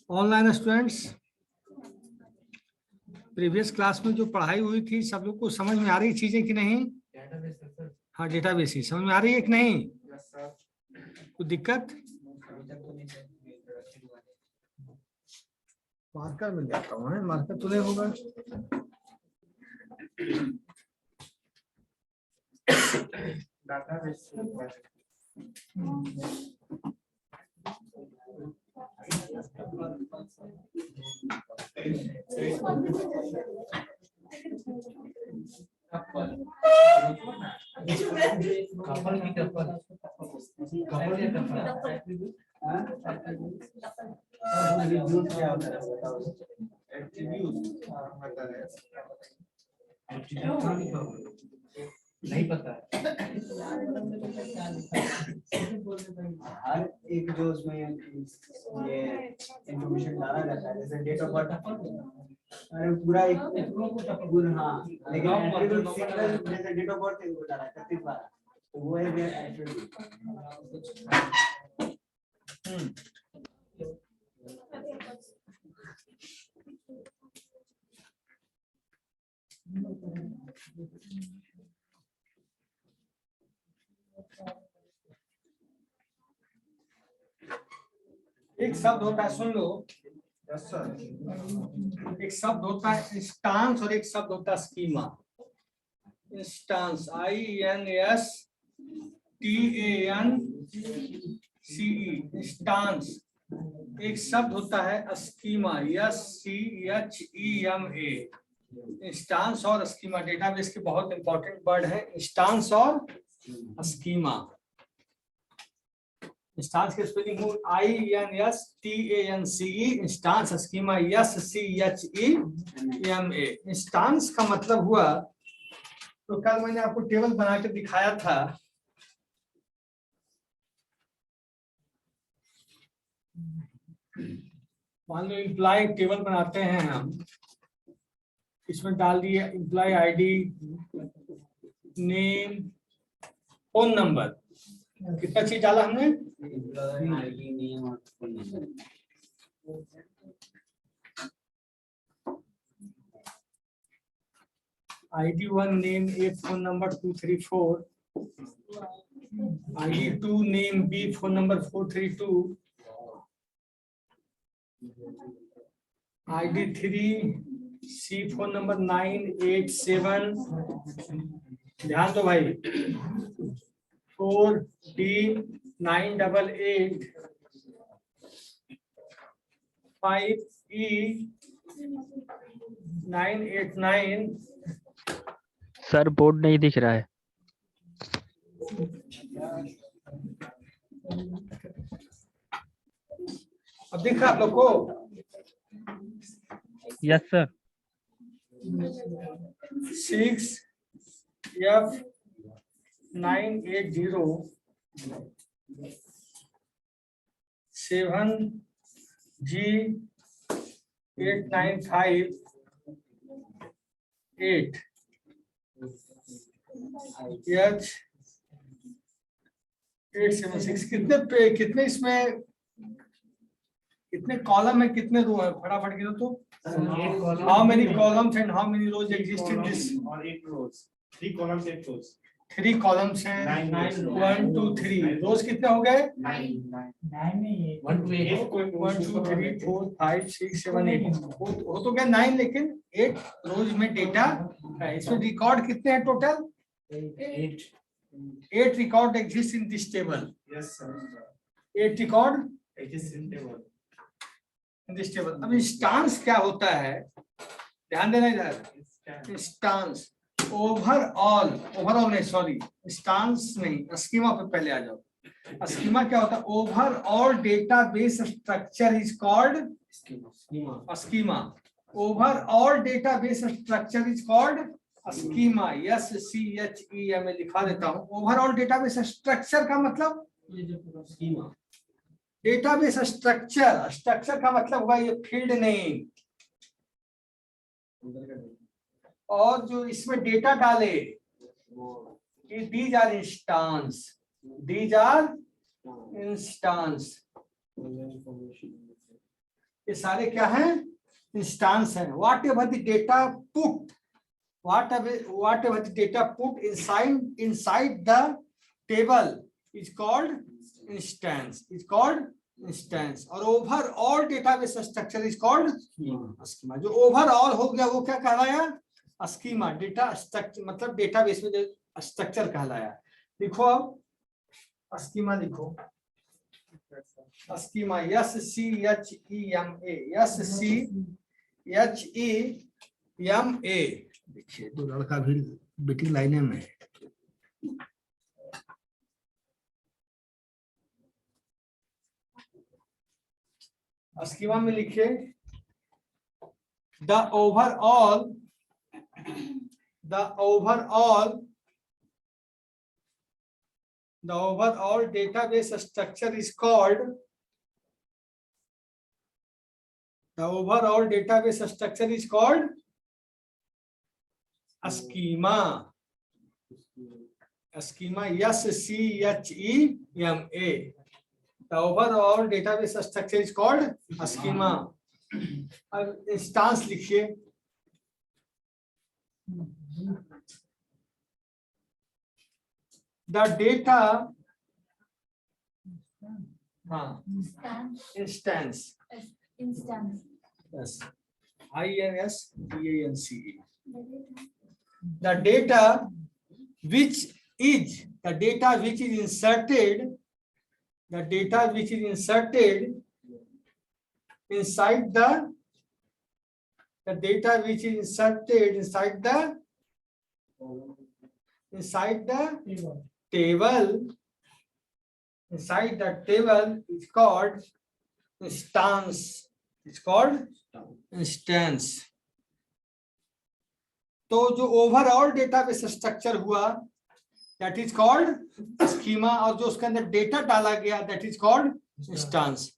Online students, previous class में जो पढ़ाई हुई थी सब लोग को समझ में आ रही चीजें कि नहीं? हाँ, डेटाबेस ही समझ में आ रही है कि नहीं? कोई दिक्कत? मार्कर मिल जाता हूँ, मार्कर तो नहीं होगा। नहीं पता हर एक जो उसमें ये इंफॉर्मेशन डाला जाता है, जैसे डेट ऑफ बर्थ, अरे पूरा एक पूरा, हाँ, लेकिन एट्रीब्यूट सिंगल जैसे डेट ऑफ बर्थ वो डाला 31 बार, तो वो है मेरा एट्रीब्यूट। एक शब्द होता है, सुन लो। एक शब्द होता है इंस्टांस और एक शब्द होता है स्कीमा। Instance INSTANCE, instance. एक शब्द होता है स्कीमा, SCHEMA। इंस्टांस और स्कीमा डेटाबेस के बहुत इंपॉर्टेंट वर्ड है, इंस्टांस और स्कीमा। इंस्टांस के स्पेलिंग हो INSTANCE, instance, schema SCHEMA। Instance का मतलब हुआ, तो कल मैंने आपको टेबल बना के दिखाया था। मान लो एम्प्लॉय टेबल बनाते हैं हम, इसमें डाल दिए employee ID, name, phone number. कितना चीज डाला हमने? ID1 name, A phone number 234, ID2 name, B phone number 432, ID3 C phone number 987। ध्यान दो भाई, 4D 988, 5E 989। सर बोर्ड नहीं दिख रहा है। अब दिख रहा आप लोग को? Yes sir. 6F980 7G895 8 H876। कितने इसमें कितने कॉलम है, कितने रो है? फटाफट गिनो तो। How many columns and how many rows exist in this? 8 rows, 3 columns, 8 rows। 3 columns हैं, 1 2 3। रोज कितने हो गए? 9 1 2 3 4 5 6 7 8 हो तो गया 9, लेकिन 8 रोज में डेटा है। इसमें रिकॉर्ड कितने हैं total? 8 record exist in this table. Yes sir, 8 record exist in table. This table. अब इंस्टांस क्या होता है, ध्यान देना इधर। इंस्टांस ओवरऑल नहीं, सॉरी, इंस्टांस नहीं, स्कीमा पे पहले आ जाओ। स्कीमा क्या होता है? Overall database structure is called schema. Overall database structure is called schema. SCHEMA लिखा देता हूं। ओवरऑल डेटाबेस स्ट्रक्चर का मतलब स्कीमा। डेटाबेस स्ट्रक्चर, स्ट्रक्चर का मतलब हुआ ये फील्ड नेम, और जो इसमें डेटा डाले these are instance. These are instance. ये सारे क्या हैं? इंस्टांस हैं। Whatever the data put, whatever the data put inside the table is called instance, और overall database structure is called schema। जो overall हो गया वो क्या कहलाया? स्कीमा। डेटा स्ट्रक्चर मतलब डेटाबेस में जो स्ट्रक्चर कहलाया। लिखो अब स्कीमा लिखो। स्कीमा SCHEMA देखिए तो लड़का भी बेटी लाइने में है। स्कीमा में लिखिए the overall database structure is called schema। schema SCHEMA। The overall database structure is called schema। अब इंस्टांस लिखिए। The data, हाँ, instance, yes, INSTANCE। The data which is inserted, inside the table is called instance। तो जो overall database structure हुआ that is called schema, और जो उसके अंदर डेटा डाला गया that is called instance.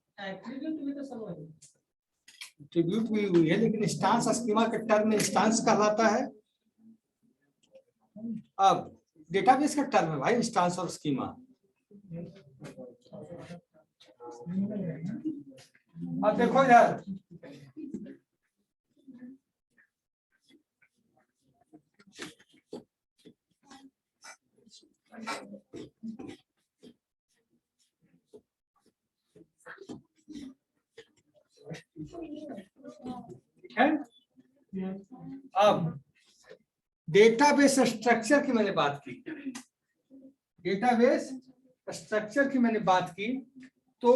Attribute भी हुई है लेकिन इंस्टांस स्कीमा के टर्म में इंस्टांस कहलाता है। अब डेटाबेस का टर्म है भाई इंस्टांस और स्कीमा। अब देखो यार, ठीक है। अब डेटाबेस स्ट्रक्चर की मैंने बात की, तो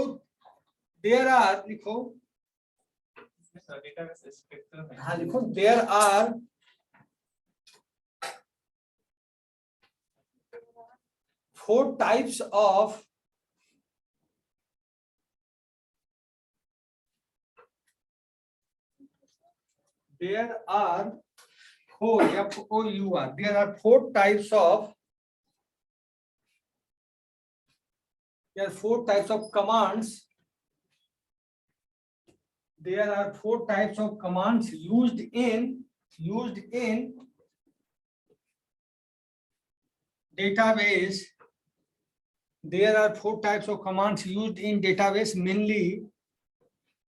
देयर आर, लिखो, हाँ लिखो, there are 4 types of there are 4 types of commands. There are 4 types of commands used in database. There are 4 types of commands used in database mainly.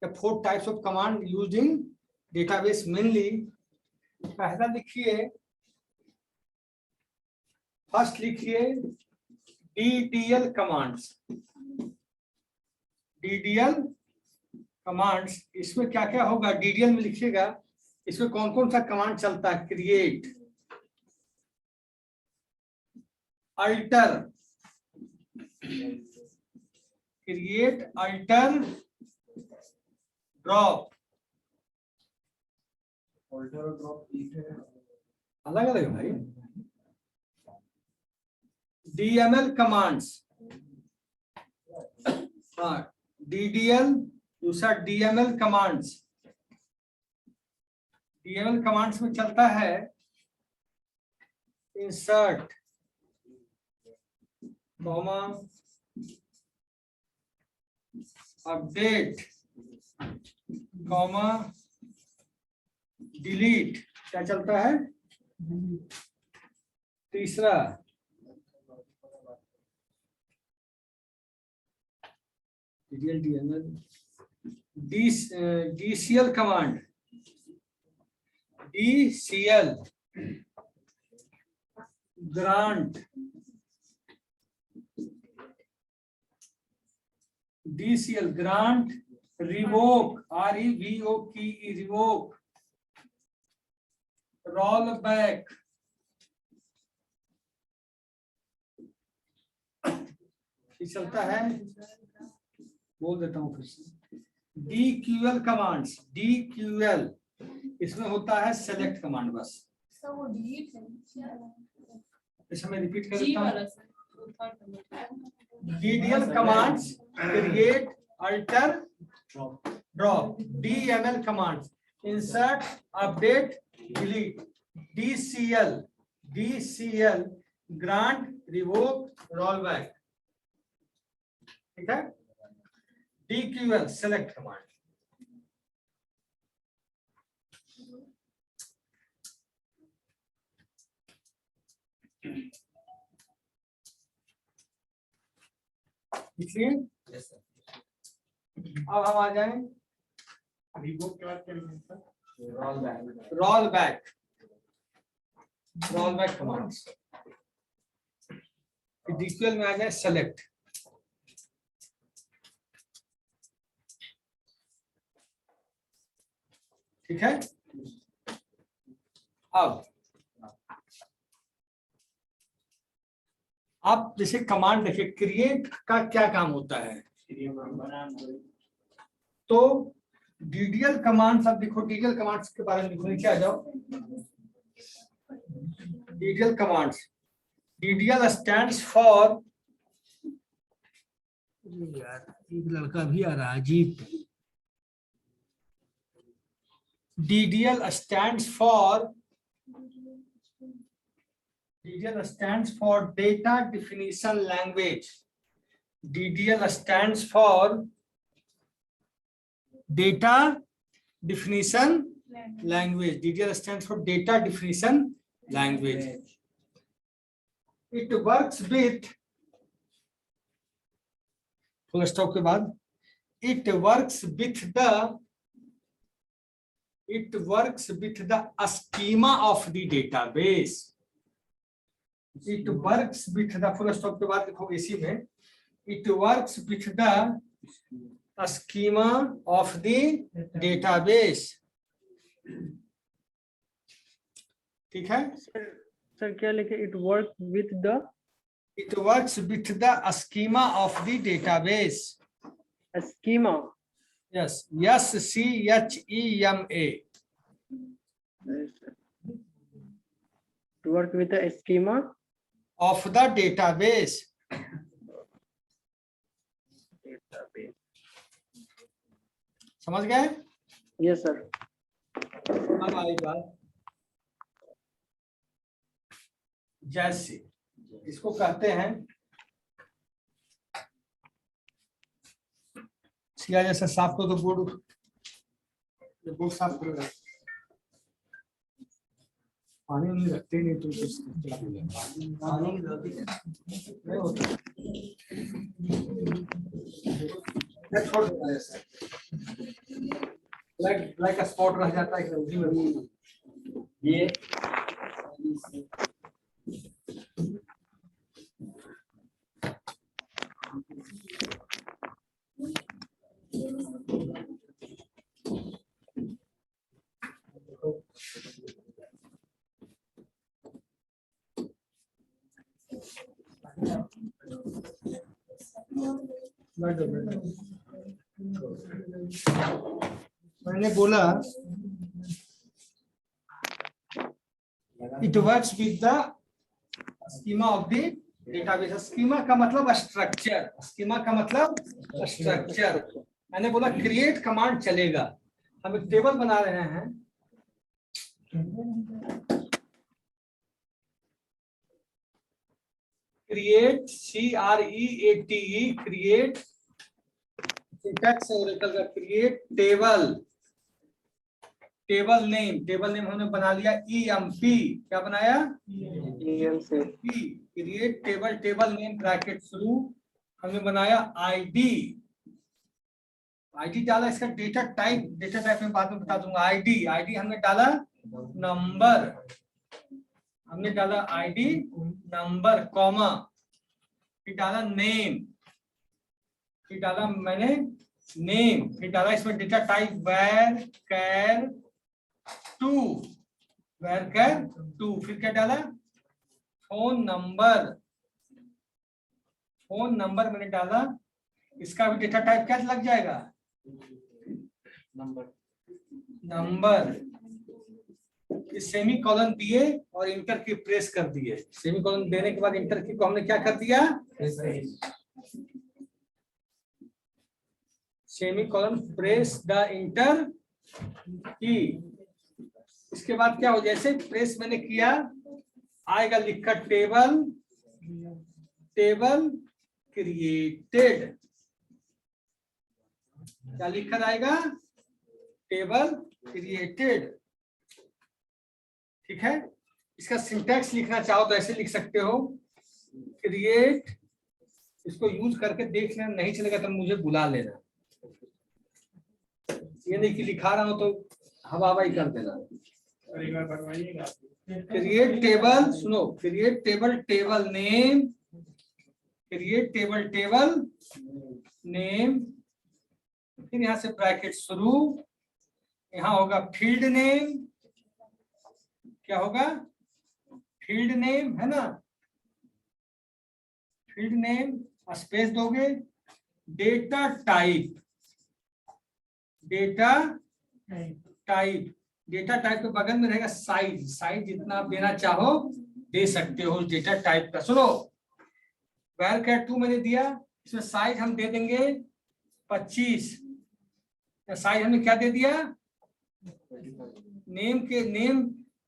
The 4 types of command used in database mainly. पहला लिखिए, first लिखिए DDL commands. इसमें क्या क्या होगा? DDL में लिखिएगा इसमें कौन कौन सा कमांड चलता है? Create, alter, drop. अलग अलग भाई। DML कमांड्स, हाँ DDL, दूसरा DML कमांड्स में चलता है insert, comma, update, comma, delete. क्या चलता है? तीसरा DDL, DML, DCL command, DCL grant, DCL grant, revoke, REVOKE, revoke, roll back, ये चलता है, बोल देता हूँ फिर से। DQL कमांड्स, DQL इसमें होता है सेलेक्ट कमांड बस। इसे मैं रिपीट कर देता हूँ। DDL commands create, alter, drop. DML commands insert, update, delete. DCL grant, revoke, roll back. ठीक है। DQL select command. इसलिए अब हम आ जाएं रिवोक के बाद क्या लिखा है? Roll back commands. DQL में आ जाए सेलेक्ट। ठीक है। अब आप जैसे कमांड देखिए, क्रिएट का क्या काम होता है? तो DDL कमांड्स, अब देखो DDL कमांड्स के बारे में लिखो, नीचे आ जाओ। DDL commands, DDL stands for, यार एक लड़का भी आ रहा है अजीब। DDL stands for data definition language. DDL stands for data definition language. DDL stands for data definition language. It works with, full stop के बाद, it works with the schema of the database. It works with the, full stop के बाद देखो इसी में, it works with the schema of the database. ठीक है। Sir क्या लिखे? It works with the schema of the database. schema. Yes, SCHEMA. To work with the schema of the database. समझ गए? Yes sir. अब आई बात जैसे, इसको कहते हैं सिया जैसा साफ को, तो बोर्ड साफ करेगा, पानी नहीं रखते नहीं तो नहीं होता, छोड़ देता है ऐसा, लाइक अ स्पॉट रह जाता है ये। मैंने बोला it works with the schema of the database. Schema का मतलब स्ट्रक्चर, स्कीमा का मतलब स्ट्रक्चर। मैंने बोला क्रिएट कमांड चलेगा। हम एक टेबल बना रहे हैं, create CREATE, create syntax Oracle का क्रिएट टेबल, टेबल नेम हमने बना लिया EMP। क्या बनाया? EMP। Create table, table name bracket शुरू हमने बनाया ID, आईडी डाला, इसका डेटा टाइप में बाद में बता दूंगा। आईडी हमने डाला नंबर, हमने डाला आईडी नंबर कॉमा, फिर डाला नेम, फिर डाला मैंने नेम, फिर डाला इसमें डेटा टाइप var char 2, फिर क्या डाला फोन नंबर मैंने डाला, इसका भी डेटा टाइप क्या लग जाएगा नंबर। सेमी कॉलन दिए और इंटर की प्रेस कर दिए, सेमी कॉलन देने के बाद इंटर की को हमने क्या कर दिया semi colon press the inter की। इसके बाद क्या हो, जैसे प्रेस मैंने किया आएगा लिखा टेबल क्रिएटेड, क्या लिखकर आएगा टेबल क्रिएटेड। ठीक है, इसका सिंटैक्स लिखना चाहो तो ऐसे लिख सकते हो, क्रिएट, इसको यूज करके देख लेना, नहीं चलेगा तो मुझे बुला लेना, ये नहीं कि लिखा रहा हूं तो हवा कर देना। क्रिएट टेबल, सुनो, create table name, create table name, फिर यहां से ब्रैकेट शुरू, यहां होगा फील्ड नेम, क्या होगा फील्ड नेम है ना, फील्ड नेम स्पेस दोगे, डेटा टाइप के बगल में रहेगा साइज जितना आप देना चाहो दे सकते हो डेटा टाइप का। सुनो, var 2 मैंने दिया, इसमें साइज हम दे देंगे 25, साइज हमने क्या दे दिया नेम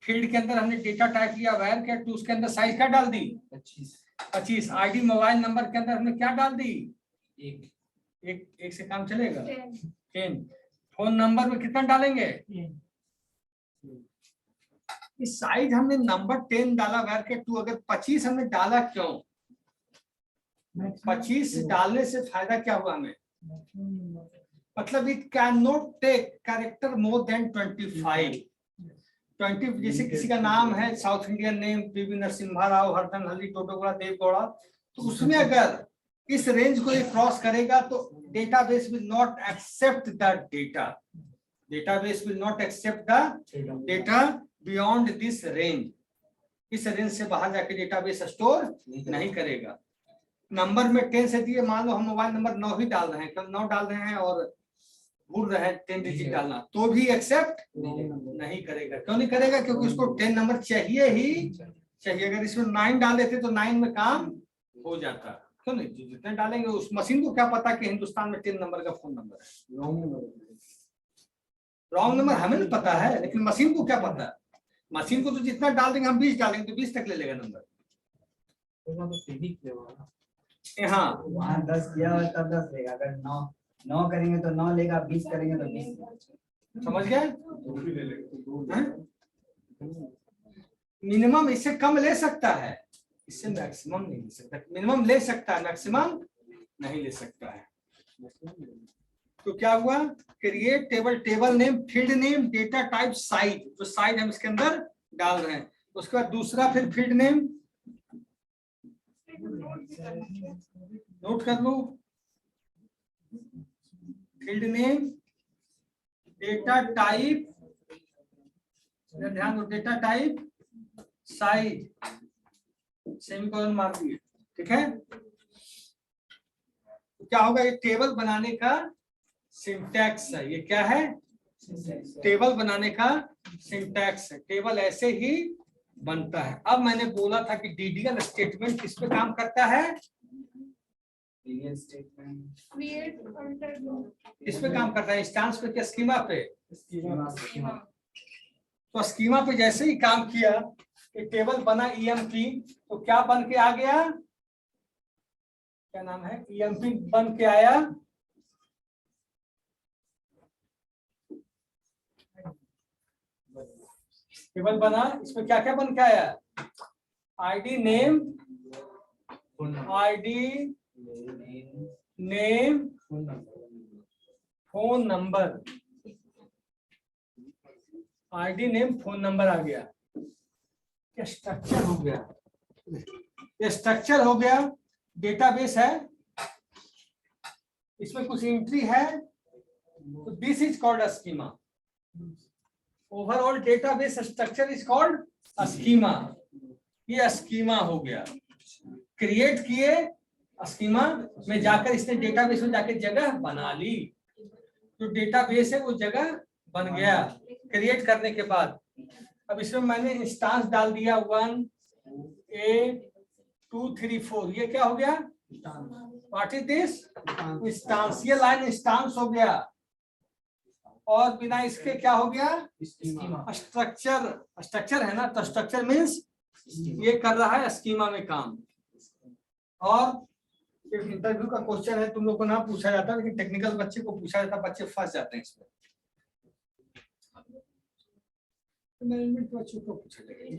फील्ड के अंदर हमने डेटा टाइप लिया var 2, उसके अंदर साइज क्या डाल दी 25। आईडी मोबाइल नंबर के अंदर हमने क्या डाल दी एक से काम चलेगा 10। फोन नंबर में कितना डालेंगे, इस साइज हमने नंबर 10 डाला var 2, अगर 25 हमने डाला क्यों, 25 डालने से फायदा क्या हुआ हमें, मतलब it can not take character more than 25। 20 जैसे किसी का नाम है south Indian name PV Narasimha Rao, Haradanahalli, Doddegowda, Deve Gowda, तो उसमें अगर इस रेंज को ये क्रॉस करेगा तो database will not accept the data beyond this range, इस रेंज से बाहर जाके डेटाबेस स्टोर नहीं करेगा। नंबर में 10 से दिए, मान लो हम मोबाइल नंबर 9 ही डाल रहे हैं, कल 9 डाल रहे हैं और भूल रहे हैं 10 डिजिट डालना, तो भी एक्सेप्ट नहीं करेगा। क्यों नहीं करेगा, क्योंकि उसको 10 नंबर चाहिए। अगर इसमें 9 डाल देते तो 9 में काम हो जाता, क्यों नहीं, जितने डालेंगे उस मशीन को क्या पता कि हिंदुस्तान में 10 नंबर का फोन नंबर है, रॉन्ग नंबर हमें नहीं पता है, लेकिन मशीन को क्या पता है, मशीन को तो जितना डाल देंगे, हम 20 डालेंगे तो 20 तक ले लेगा नंबर। हाँ 10 किया हो तब 10 लेगा, अगर 9 करेंगे तो 9 लेगा, 20 करेंगे तो 20। समझ गए, मिनिमम इससे कम ले सकता है, इससे मैक्सिमम नहीं ले सकता, मिनिमम ले सकता है, मैक्सिमम नहीं ले सकता है। तो क्या हुआ, create table name, field name, data type, size, जो साइज हम इसके अंदर डाल रहे हैं। उसके बाद दूसरा फिर फील्ड नेम, नोट कर लो, फील्ड नेम, डेटा टाइप, ध्यान दो, डेटा टाइप, साइज, सेमीकोलन मार दिए, ठीक है। तो क्या होगा, ये टेबल बनाने का सिंटैक्स है, ये क्या है, टेबल बनाने का सिंटैक्स है, टेबल ऐसे ही बनता है। अब मैंने बोला था कि डीडीएल स्टेटमेंट किस पे काम करता है, किस पे काम करता है, इंस्टेंस पे क्या, स्कीमा पे। तो स्कीमा पे जैसे ही काम किया कि टेबल बना ईएमपी, तो क्या बन के आ गया, क्या नाम है, ईएमपी बन के आया, टेबल बना, इसमें क्या क्या बन के आया, ID name, phone number, ID name phone number आ गया, क्या स्ट्रक्चर हो गया, ये स्ट्रक्चर हो गया। डेटाबेस है, इसमें कुछ एंट्री है, तो this is called schema. Overall database structure is called schema. ये स्कीमा हो गया, क्रिएट किए स्कीमा में जाकर इसने डेटाबेस में जाकर जगह बना ली, जो डेटाबेस है वो जगह बन गया क्रिएट करने के बाद। अब इसमें मैंने इंस्टांस डाल दिया 1 A 2 3 4, ये क्या हो गया, व्हाट इज दिस, इंस्टांस। ये लाइन इंस्टांस हो गया, और बिना इसके क्या हो गया, स्ट्रक्चर। स्ट्रक्चर है ना, तो स्ट्रक्चर मीन्स ये कर रहा है स्कीमा में काम। और इंटरव्यू का क्वेश्चन है, तुम लोग को ना पूछा जाता, लेकिन टेक्निकल बच्चे को पूछा जाता, बच्चे फंस जाते हैं इसमें। मैनेजमेंट बच्चों को पूछा जाएगा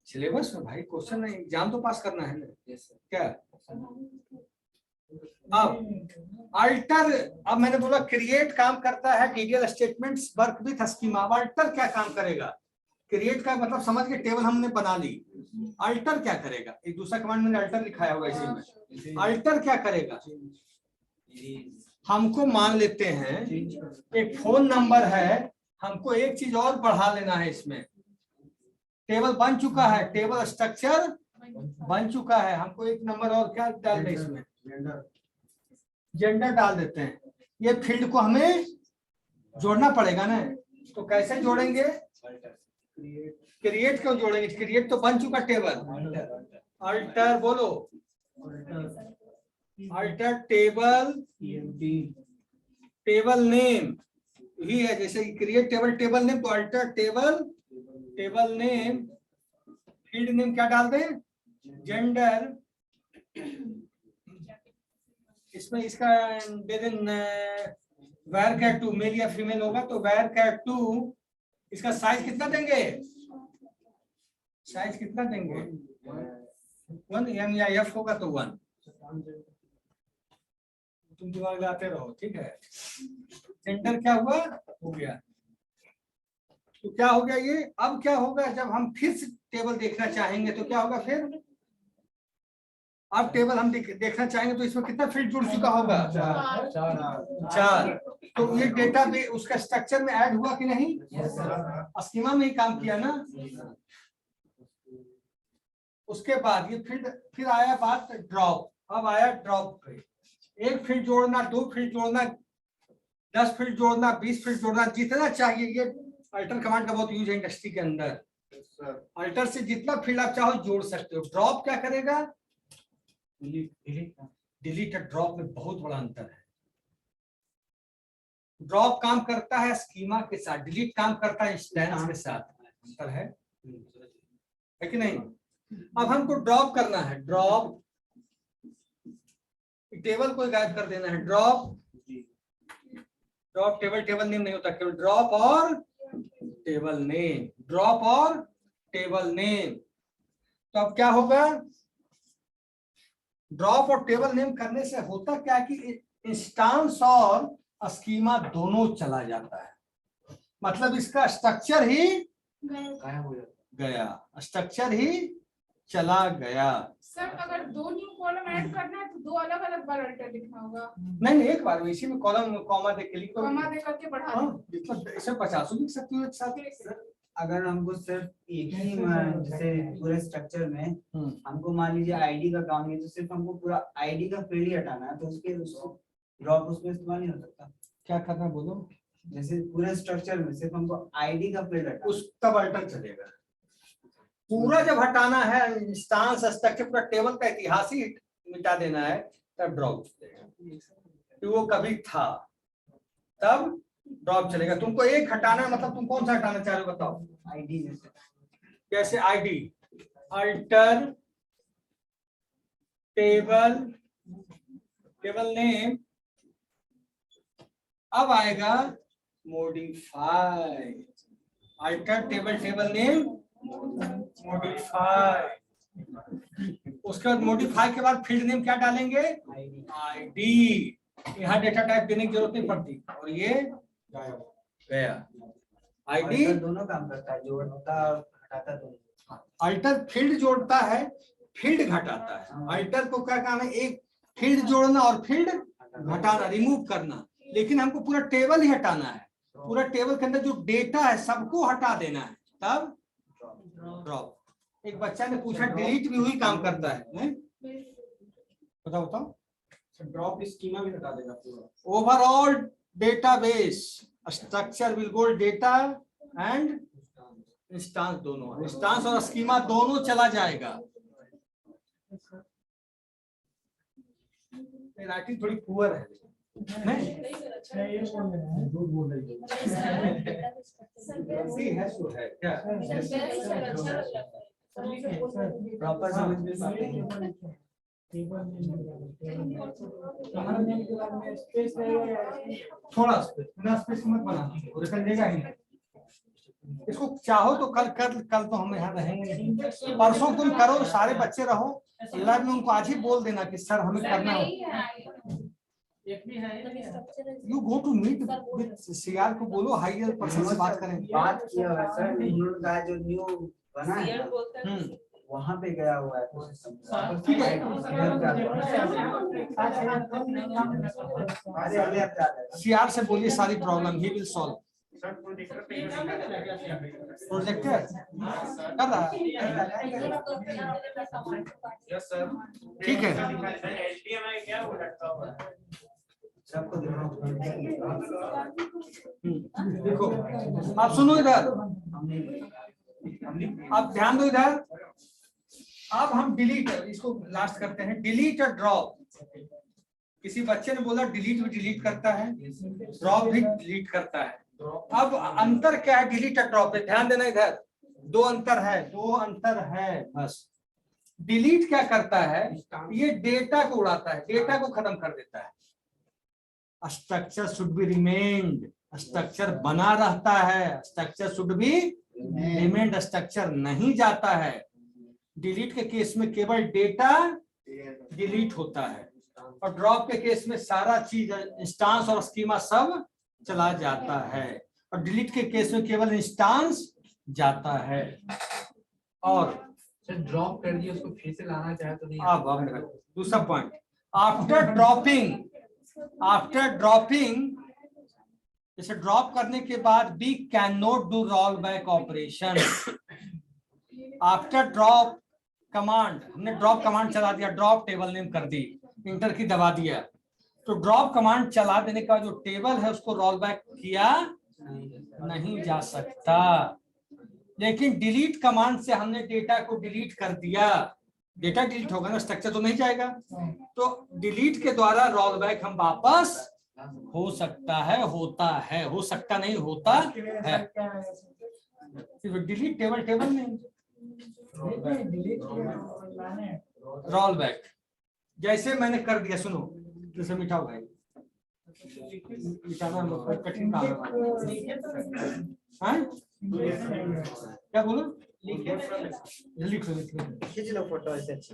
सिलेबस में, भाई क्वेश्चन नहीं, एग्जाम तो पास करना है ना। क्या अब अल्टर, अब मैंने बोला क्रिएट काम करता है detail statements work with schema. अब अल्टर क्या काम करेगा, क्रिएट का मतलब समझ के टेबल हमने बना ली, अल्टर क्या करेगा, एक दूसरा कमांड मैंने अल्टर लिखाया होगा इसी में। अल्टर क्या करेगा, हमको मान लेते हैं एक फोन नंबर है, हमको एक चीज और बढ़ा लेना है इसमें। टेबल बन चुका है, टेबल स्ट्रक्चर बन चुका है, हमको एक नंबर और क्या डाल दें इसमें, जेंडर डाल देते हैं। ये फील्ड को हमें जोड़ना पड़ेगा ना, तो कैसे जोड़ेंगे, क्रिएट क्यों जोड़ेंगे, क्रिएट तो बन चुका टेबल। अल्टर बोलो, अल्टर टेबल, टेबल नेम ही है, जैसे क्रिएट टेबल, टेबल नेम, तो alter table, table name, field name क्या डाल दें, जेंडर। इसमें इसका दे दें वैर कैट 2, मेल या फीमेल होगा तो वैर कैट 2। इसका साइज कितना देंगे, साइज कितना देंगे, 1 एम या एफ होगा तो 1, तुम दिमाग लाते रहो, ठीक है। सेंटर क्या हुआ, हो गया, तो क्या हो गया ये। अब क्या होगा, जब हम फिर से टेबल देखना चाहेंगे तो क्या होगा फिर, अब टेबल हम देखना चाहेंगे तो इसमें कितना फील्ड जुड़ चुका होगा, 4। तो ये डेटा भी उसका स्ट्रक्चर में ऐड हुआ कि नहीं, स्कीमा में ही काम किया ना। उसके बाद ये फील्ड, फिर आया बात ड्रॉप। अब आया ड्रॉप पे, एक फील्ड जोड़ना, 2 फील्ड जोड़ना, 10 फील्ड जोड़ना, 20 फील्ड जोड़ना, जितना चाहिए। ये अल्टर कमांड का बहुत यूज है इंडस्ट्री के अंदर। अल्टर से जितना फील्ड आप चाहो जोड़ सकते हो। ड्रॉप क्या करेगा, डिलीट। ड्रॉप में बहुत बड़ा अंतर है। ड्रॉप काम करता है स्कीमा के साथ, डिलीट काम करता है इंस्टेंस के साथ, अंतर है कि नहीं। अब हमको ड्रॉप करना है, ड्रॉप टेबल को गायब कर देना है। Drop, drop table, table name नहीं होता, केवल ड्रॉप और टेबल नेम, ड्रॉप और टेबल नेम। तो अब क्या होगा, ड्रॉप और टेबल नेम करने से होता क्या कि इंस्टांस और स्कीमा दोनों चला जाता है, मतलब इसका स्ट्रक्चर ही गया, स्ट्रक्चर ही चला गया। सर अगर 2 न्यू कॉलम ऐड करना है तो 2 अलग अलग बार अल्टर लिखना होगा। नहीं, एक बार इसी में कॉलम कॉमा दे के लिखो, कॉमा दे करके बढ़ा जितना इसे 50 लिख सकती हो एक साथ। अगर हमको सिर्फ एक ही जैसे पूरे स्ट्रक्चर में हमको मान लीजिए आईडी का काम है, तो सिर्फ हमको पूरा आईडी का फील्ड ही हटाना है, तो उसके ड्रॉप उसमें इस्तेमाल नहीं हो सकता। क्या करना बोलो, जैसे पूरे स्ट्रक्चर में सिर्फ हमको आईडी का फील्ड हटाना, उस तब अल्टर चलेगा। पूरा जब हटाना है इंस्टांस स्ट्रक्चर, पूरा टेबल का इतिहास ही मिटा देना है, तब ड्रॉप चलेगा। कि वो कभी था तब ड्रॉप चलेगा। तुमको एक हटाना है, मतलब तुम कौन सा हटाना चाह रहे हो बताओ। आईडी जैसे ID, alter table, table name. अब आएगा modify, alter table, table name, modify. उसके बाद मॉडिफाई के बाद फील्ड नेम क्या डालेंगे, आईडी। यहाँ डेटा टाइप देने की जरूरत नहीं पड़ती और ये गायब गया। आईडी दोनों काम करता है, जोड़ता और हटाता दोनों। अल्टर फील्ड जोड़ता है, फील्ड घटाता है। अल्टर को क्या काम है, एक फील्ड जोड़ना और फील्ड घटाना, रिमूव करना। लेकिन हमको पूरा टेबल ही हटाना है, पूरा टेबल के अंदर जो डेटा है सबको हटा देना है, तब ड्रॉप। एक बच्चा ने पूछा डिलीट भी वही काम करता है, बताओ बताओ। ड्रॉप स्कीमा भी हटा देगा पूरा। Overall database structure will go data and instance, दोनों इंस्टांस और स्कीमा दोनों चला जाएगा। राइटिंग थोड़ी पुअर है क्या? प्रॉपर समझ में पाते हैं। थोड़ा स्पेस मत बना, देगा ही। इसको चाहो तो कल तो हम यहाँ रहेंगे नहीं, परसों तुम करो, सारे बच्चे रहो लैब में, उनको आज ही बोल देना कि सर हमें करना है। You go to meet with CR को बोलो हायर पर्सन से बात करें। बात किया हुआ सर, उन्होंने कहा जो न्यू बना है वहाँ पे गया हुआ है। ठीक है, सीआर से बोलिए सारी problem, he will solve. Projector कर रहा है, ठीक है। देखो आप सुनो इधर, आप ध्यान दो इधर। अब हम डिलीट, इसको लास्ट करते हैं, डिलीट और ड्रॉप। किसी बच्चे ने बोला डिलीट भी डिलीट करता है, ड्रॉप भी डिलीट करता है। अब अंतर क्या है डिलीट और ड्रॉप पे, ध्यान देना इधर। दो अंतर है बस। डिलीट क्या करता है, ये डेटा को उड़ाता है, डेटा को खत्म कर देता है। Structure should be remained, structure बना रहता है, structure should be remained, structure नहीं जाता है। डिलीट के केस में केवल डेटा डिलीट होता है और ड्रॉप के केस में सारा चीज इंस्टांस और स्कीमा सब चला जाता है, और डिलीट के केस में केवल इंस्टांस जाता है। और ड्रॉप कर दिया, उसको फिर से लाना चाहे तो नहीं। अब दूसरा पॉइंट, आफ्टर ड्रॉपिंग, जैसे ड्रॉप करने के बाद we can not do roll back operation. After drop command, हमने ड्रॉप कमांड चला दिया, ड्रॉप टेबल नेम कर दी, इंटर की दबा दिया, तो ड्रॉप कमांड चला देने का जो टेबल है उसको रोल बैक किया नहीं जा सकता। लेकिन डिलीट कमांड से हमने डेटा को डिलीट कर दिया, डेटा डिलीट होगा ना, स्ट्रक्चर तो नहीं जाएगा, तो डिलीट के द्वारा रोल बैक हम वापस हो सकता है, होता है, हो सकता नहीं होता है। डिलीट टेबल नहीं, रोल बैक जैसे मैंने कर दिया। सुनो, जैसे मिठाओ भाई, मिटाना कठिन काम है, क्या बोलो, लिख लो खींच लो फोटो ऐसे अच्छे।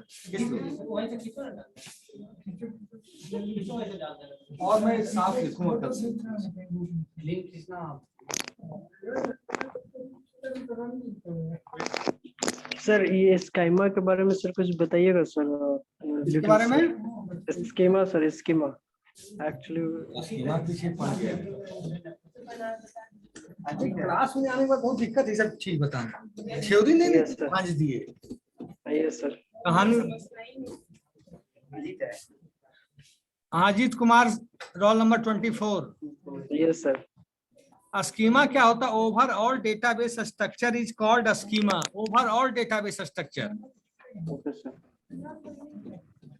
और मैं साफ लिखूंगा कल से। लिंक खींचना। सर ये स्कीमा के बारे में सर कुछ बताइएगा सर। इसके बारे में schema sir, schema actually class में आने के बाद बहुत दिक्कत है, सब चीज बताना, थ्योरी नहीं समझ दिए। Yes sir. कहानी Ajit Kumar, roll number 24। Yes sir. Schema क्या होता है, overall database structure is called schema. Overall database structure, okay sir.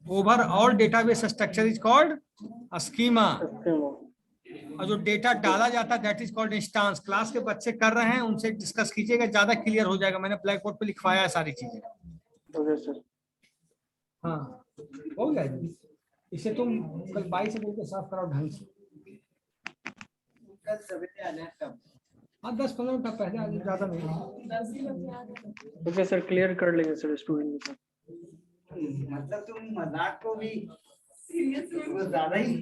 Overall database structure is called schema. और जो डेटा डाला जाता है that is called instance. Class के बच्चे कर रहे हैं, उनसे डिस्कस कीजिएगा, ज्यादा क्लियर हो जाएगा। मैंने ब्लैक बोर्ड पे लिखवाया है सारी चीजें। Okay sir. हाँ हो गया, इसे तुम कल 22 से बोल के साफ कराओ ढंग से। कल सवेरे आना है तब। हाँ 10-15 मिनट पहले आ जाओ, ज्यादा नहीं। ओके सर, क्लियर कर लेंगे सर स्टूडेंट के साथ। मतलब तुम मजाक को भी सीरियस में वो ज्यादा ही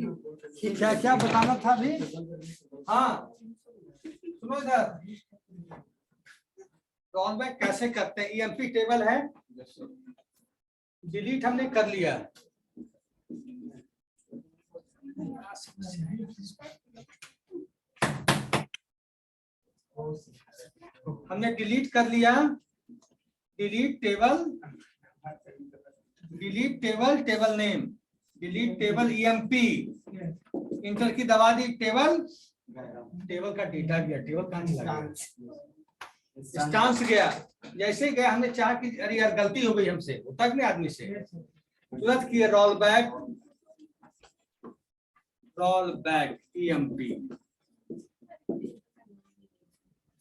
क्या क्या बताना था अभी? हाँ सुनो इधर, रोल बैक कैसे करते हैं? ईएमपी टेबल है, डिलीट हमने कर लिया। हमने डिलीट कर लिया, delete table, delete table, table name, delete table EMP, inter की दबा दी, टेबल, टेबल का डेटा गया, टेबल कहाँ चला गया? स्टांस गया। जैसे गया हमने चाहा कि अरे यार गलती हो गई हमसे, होता कि नहीं आदमी से, तुरंत किया roll back EMP.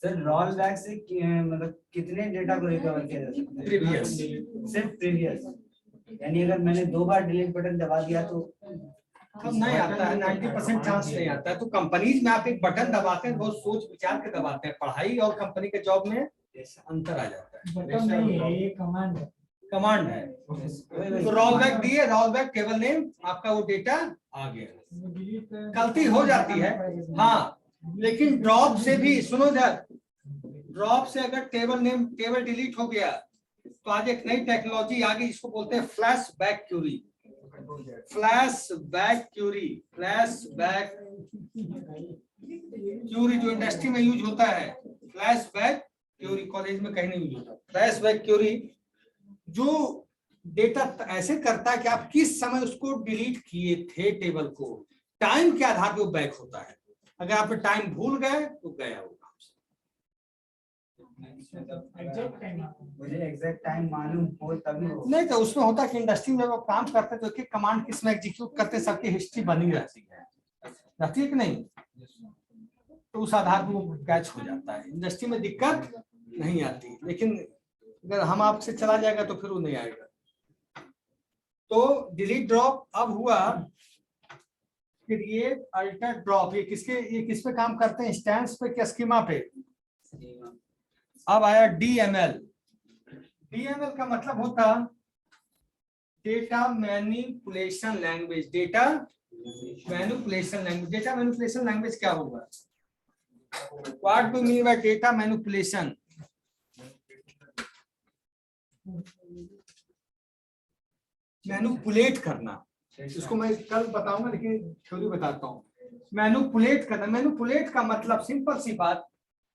Sir roll back से मतलब कितने डेटा को रिकवर किया जा सकता है? प्रीवियस, सिर्फ प्रीवियस, यानी अगर मैंने 2 बार डिलीट बटन दबा दिया तो अब नहीं आता है, 90% चांस नहीं आता है। तो कंपनीज में आप एक बटन दबाते हैं, बहुत सोच विचार के दबाते हैं, पढ़ाई और कंपनी के जॉब में अंतर आ जाता है। बटन नहीं है, ये कमांड है। कमांड है। तो रोल बैक दिए, रोल बैक टेबल नेम, आपका वो डेटा आ गया। गलती हो जाती है हाँ, लेकिन ड्रॉप से भी, सुनो इधर, ड्रॉप से अगर टेबल नेम, टेबल डिलीट हो गया तो आज एक नई टेक्नोलॉजी आ गई, इसको बोलते हैं flash back query. Flash back query, flash back query जो इंडस्ट्री में यूज होता है, फ्लैश बैक क्यूरी कॉलेज में कहीं नहीं यूज होता। फ्लैश बैक क्यूरी जो डेटा ऐसे करता है कि आप किस समय उसको डिलीट किए थे टेबल को, टाइम के आधार पर वो बैक होता है। अगर आप टाइम भूल गए तो गया होगा। मुझे एग्जैक्ट टाइम मालूम हो तभी हो। नहीं तो उसमें होता है कि इंडस्ट्री में वो काम करते तो एक कमांड किस में एग्जीक्यूट करते, सबकी हिस्ट्री बनी रहती है कि नहीं, तो उस आधार पर वो कैच हो जाता है। इंडस्ट्री में दिक्कत नहीं आती, लेकिन अगर हम आपसे चला जाएगा तो फिर वो नहीं आएगा। तो डिलीट ड्रॉप अब हुआ, क्रिएट अल्टर ड्रॉप, ये किस पे काम करते हैं? इंस्टेंस पे क्या स्कीमा पे? अब आया डीएमएल। डीएमएल का मतलब होता data manipulation language. Data manipulation language, data manipulation language क्या होगा? What do mean by data manipulation? Manipulate करना, इसको मैं कल बताऊंगा, लेकिन थ्योरी बताता हूँ। मैनिपुलेट करना, मैनिपुलेट का मतलब सिंपल सी बात,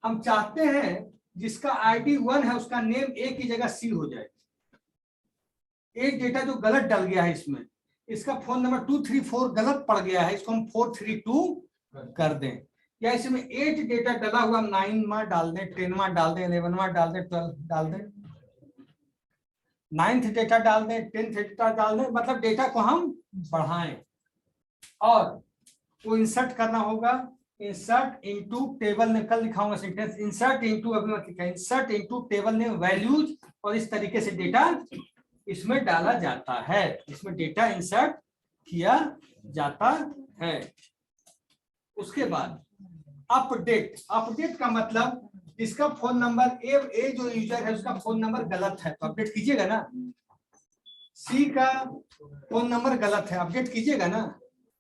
हम चाहते हैं जिसका आईडी 1 है उसका नेम ए की जगह सी हो जाए। एक डेटा जो गलत डल गया है इसमें, इसका फोन नंबर 234 गलत पड़ गया है, इसको हम 432 कर दें। या इसमें 8 डेटा डला हुआ, 9वां डाल दें, 10वां डाल दें, 11वां डाल दें, 12 डाल दें, 9th डेटा डाल दें, 10th डेटा डाल दें, मतलब डेटा को हम बढ़ाएं। और वो इंसर्ट करना होगा, इंसर्ट इनटू टेबल ने, कल लिखाऊंगा सेंटेंस, इंसर्ट इनटू, अभी मत लिखा, इंसर्ट इनटू टेबल ने वैल्यूज, और इस तरीके से डेटा इसमें डाला जाता है, इसमें डेटा इंसर्ट किया जाता है। उसके बाद अपडेट, अपडेट का मतलब इसका फोन नंबर ए जो यूजर है उसका फोन नंबर गलत है तो अपडेट कीजिएगा ना, सी का फोन नंबर गलत है अपडेट कीजिएगा ना,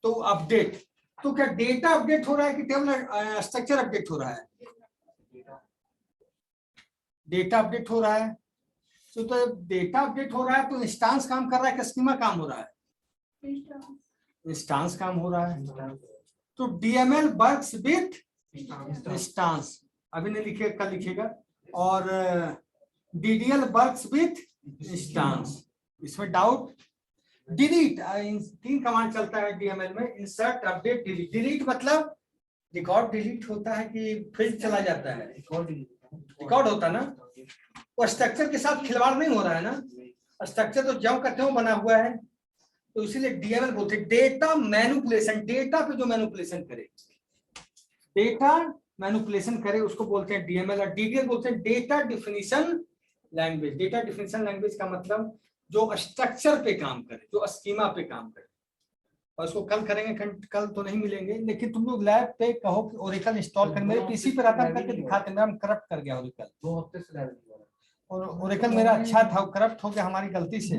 तो अपडेट। तो क्या डेटा अपडेट हो रहा है कि टेबल स्ट्रक्चर अपडेट हो रहा है? डेटा अपडेट हो रहा है। तो डेटा अपडेट हो रहा है तो इंस्टांस काम कर रहा है कि स्कीमा काम हो रहा है? इंस्टांस काम हो रहा है। तो डीएमएल वर्क्स विथ इंस्टांस, अभी नहीं लिखे, कल लिखेगा। और डीडीएल वर्क्स विथ इंस्टांस, इसमें डाउट? डिलीट, 3 कमांड चलता है डीएमएल में, इंसर्ट, अपडेट, डिलीट। डिलीट मतलब रिकॉर्ड डिलीट होता है कि फिर चला जाता है? रिकॉर्ड होता है ना, वो स्ट्रक्चर के साथ खिलवाड़ नहीं हो रहा है ना, स्ट्रक्चर तो ज्यों का त्यों बना हुआ है, तो इसीलिए डीएमएल बोलते हैं। डेटा मैनिपुलेशन, डेटा पे जो मैनिपुलेशन करे, डेटा मैनिपुलेशन करे उसको बोलते हैं डीएमएल। और डीडीएल बोलते हैं data definition language. Data definition language का मतलब जो स्ट्रक्चर पे काम करे, जो स्कीमा पे काम करे। और इसको कल करेंगे, कल तो नहीं मिलेंगे, लेकिन तुम लोग लैब पे कहो कि ओरेकल इंस्टॉल कर, मेरे पीसी पे रखा करके दिखाते, मेरा करप्ट कर गया ओरेकल, 2 हफ्ते से लैब और ओरेकल मेरा अच्छा था, करप्ट हो गया हमारी गलती से।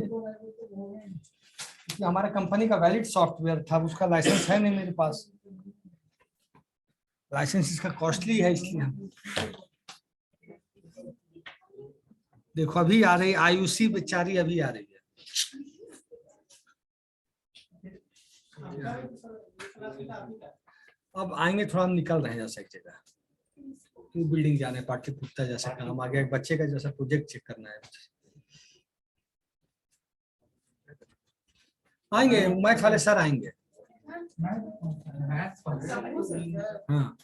क्योंकि हमारे कंपनी का वैलिड सॉफ्टवेयर था, उसका लाइसेंस है नहीं मेरे पास, लाइसेंस इसका कॉस्टली है, इसलिए हम देखो अभी आ रही आयुषी बेचारी, अभी आ रही है। अब आएंगे, थोड़ा हम निकल रहे हैं जैसे एक जगह, तो बिल्डिंग जाने, पाटलिपुत्र जैसे काम आ गया, एक बच्चे का जैसा प्रोजेक्ट चेक करना है। आएंगे मैथ वाले सर आएंगे। मैथ्स हाँ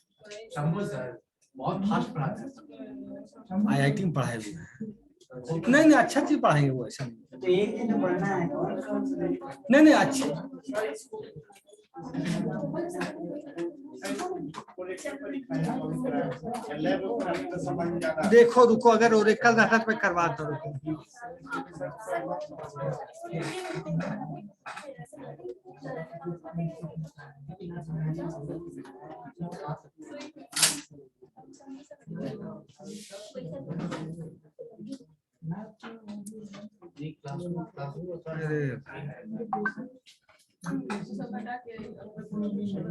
शंभू सर बहुत फास्ट पढ़ाते हैं। IIT में पढ़ाए हुए हैं। नहीं नहीं, अच्छा चीज पढ़ाएंगे वो, ऐसा नहीं। तो एक दिन तो पढ़ना है और नहीं नहीं, अच्छे देखो, रुको, अगर ओरेकल रहता तो मैं करवाता, रुको। अरे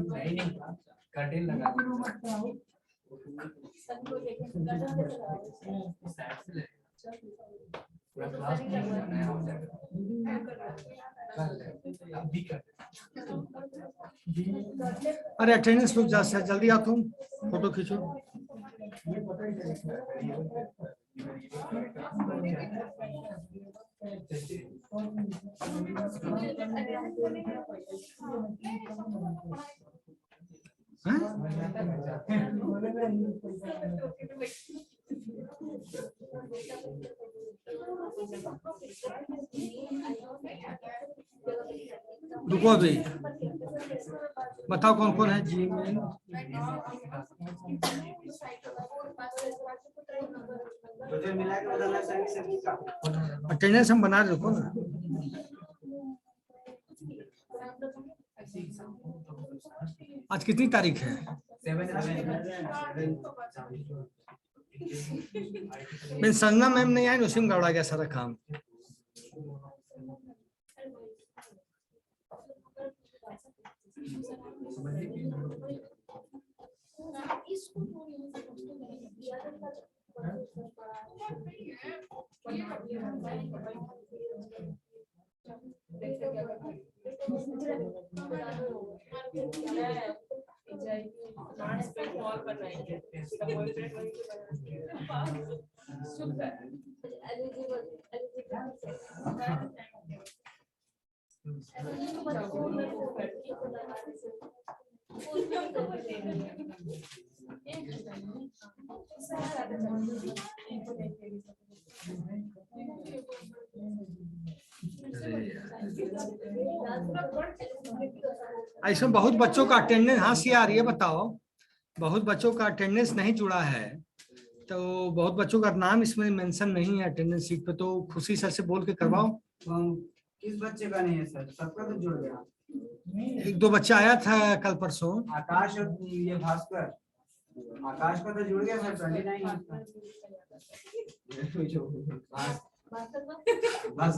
नहीं कर्टेन लगा पूरा क्लास नया हो जाएगा। अभी कर अरे अटेंडेंस लोग जल्दी आओ, तुम फोटो खींचो। रुको अभी, बताओ कौन कौन है जी में। मुझे मिला के बदलना सही से का अटेंडेंस हम बना रहे, रुको ना। आज कितनी तारीख है? 7 संजना मैम नहीं आई, उसी में गड़बड़ा गया सारा काम। इसमें बहुत बच्चों का अटेंडेंस, हाँ सी आ रही है, बताओ। बहुत बच्चों का अटेंडेंस नहीं जुड़ा है, तो बहुत बच्चों का नाम इसमें मेंशन नहीं है अटेंडेंस शीट पे, तो खुशी सर से बोल के करवाओ। किस बच्चे का नहीं है सर? सबका तो जुड़ गया। एक दो बच्चा आया था कल परसों, आकाश और ये भास्कर, आकाश का तो जुड़ गया सर, 29 बस